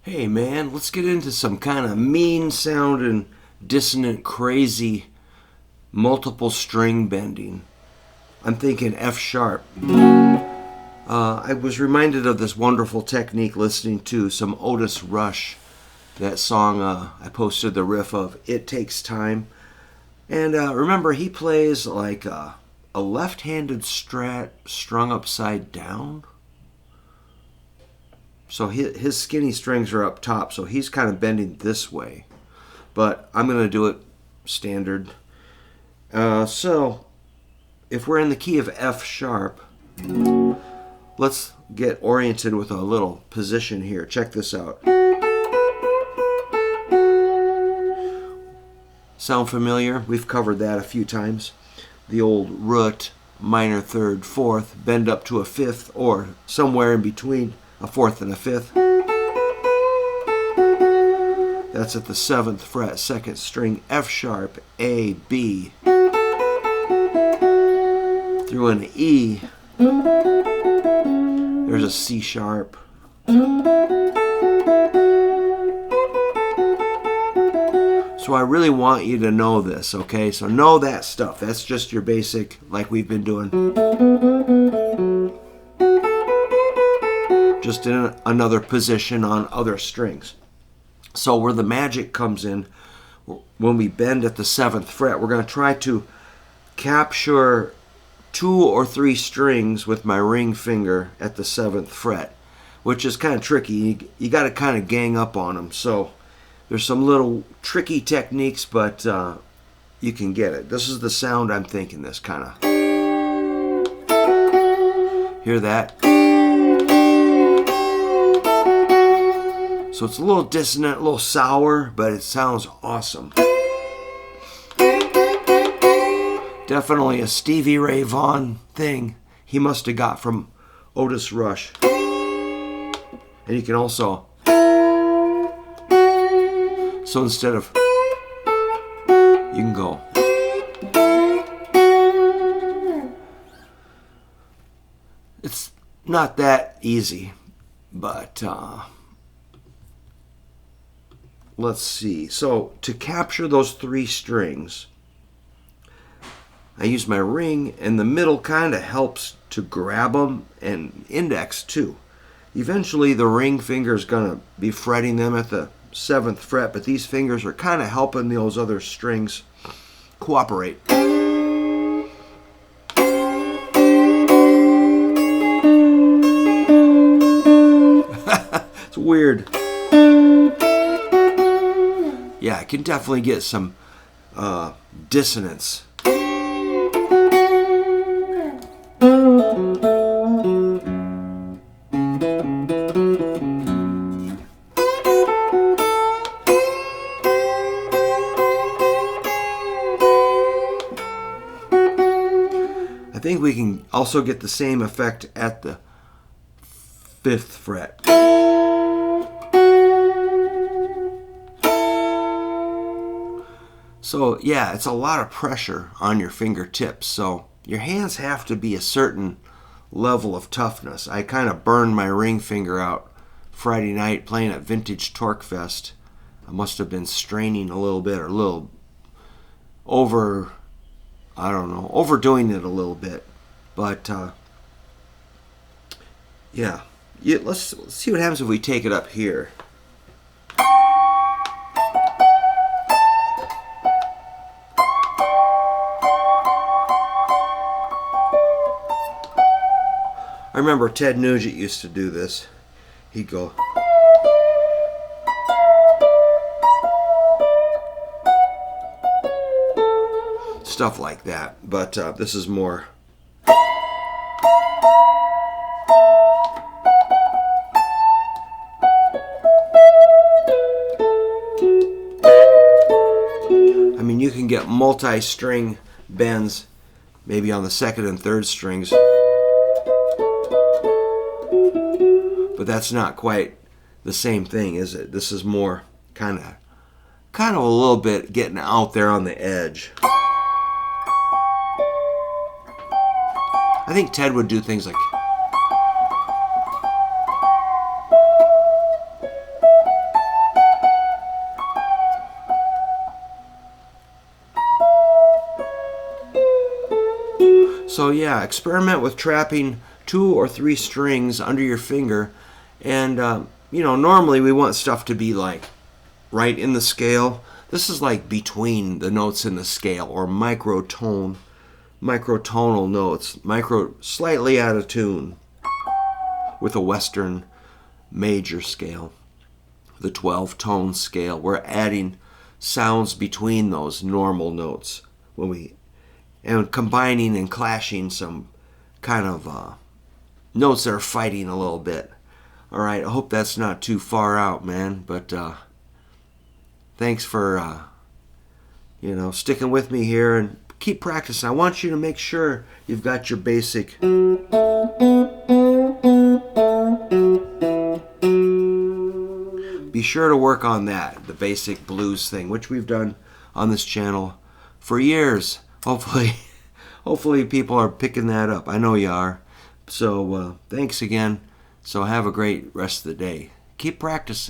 Hey man, let's get into some kind of mean sounding, dissonant, crazy, multiple string bending. I'm thinking F sharp. I was reminded of this wonderful technique listening to some Otis Rush. That song I posted the riff of It Takes Time. And remember, he plays like a left-handed strat strung upside down. So his skinny strings are up top, so he's kind of bending this way. But I'm going to do it standard. So if we're in the key of F sharp, let's get oriented with a little position here. Check this out. Sound familiar? We've covered that a few times. The old root, minor third, fourth, bend up to a fifth, or somewhere in between a fourth and a fifth. That's at the 7th fret, 2nd string, F sharp, A, B. Through an E, there's a C sharp. So I really want you to know this, okay? So know that stuff. That's just your basic, like we've been doing. Just in another position on other strings. So where the magic comes in, when we bend at the 7th fret, we're going to try to capture 2 or 3 strings with my ring finger at the 7th fret, which is kind of tricky. You got to kind of gang up on them. So there's some little tricky techniques, but you can get it. This is the sound I'm thinking, this kind of. Hear that? So it's a little dissonant, a little sour, but it sounds awesome. Definitely a Stevie Ray Vaughan thing he must have got from Otis Rush. And you can also... So instead of... You can go... It's not that easy, but... Let's see. So to capture those 3 strings, I use my ring, and the middle kind of helps to grab them, and index too. Eventually the ring finger is going to be fretting them at the 7th fret, but these fingers are kind of helping those other strings cooperate. It's weird. Yeah, I can definitely get some dissonance. I think we can also get the same effect at the 5th fret. So yeah, it's a lot of pressure on your fingertips. So your hands have to be a certain level of toughness. I kind of burned my ring finger out Friday night playing at Vintage Torque Fest. I must have been straining a little bit, or a little overdoing it a little bit. But yeah, let's see what happens if we take it up here. I remember Ted Nugent used to do this. He'd go... Stuff like that. But this is more... I mean, you can get multi-string bends maybe on the 2nd and 3rd strings. But that's not quite the same thing, is it? This is more kind of a little bit getting out there on the edge. I think Ted would do things like... So yeah, experiment with trapping 2 or 3 strings under your finger. And, normally we want stuff to be like right in the scale. This is like between the notes in the scale, or microtonal notes, slightly out of tune with a Western major scale, the 12-tone scale. We're adding sounds between those normal notes and combining and clashing some kind of notes that are fighting a little bit. All right, I hope that's not too far out, man, but thanks for sticking with me here, and keep practicing. I want you to make sure you've got your basic be sure to work on that, the basic blues thing, which we've done on this channel for years. Hopefully people are picking that up. I know you are. So thanks again. So have a great rest of the day. Keep practicing.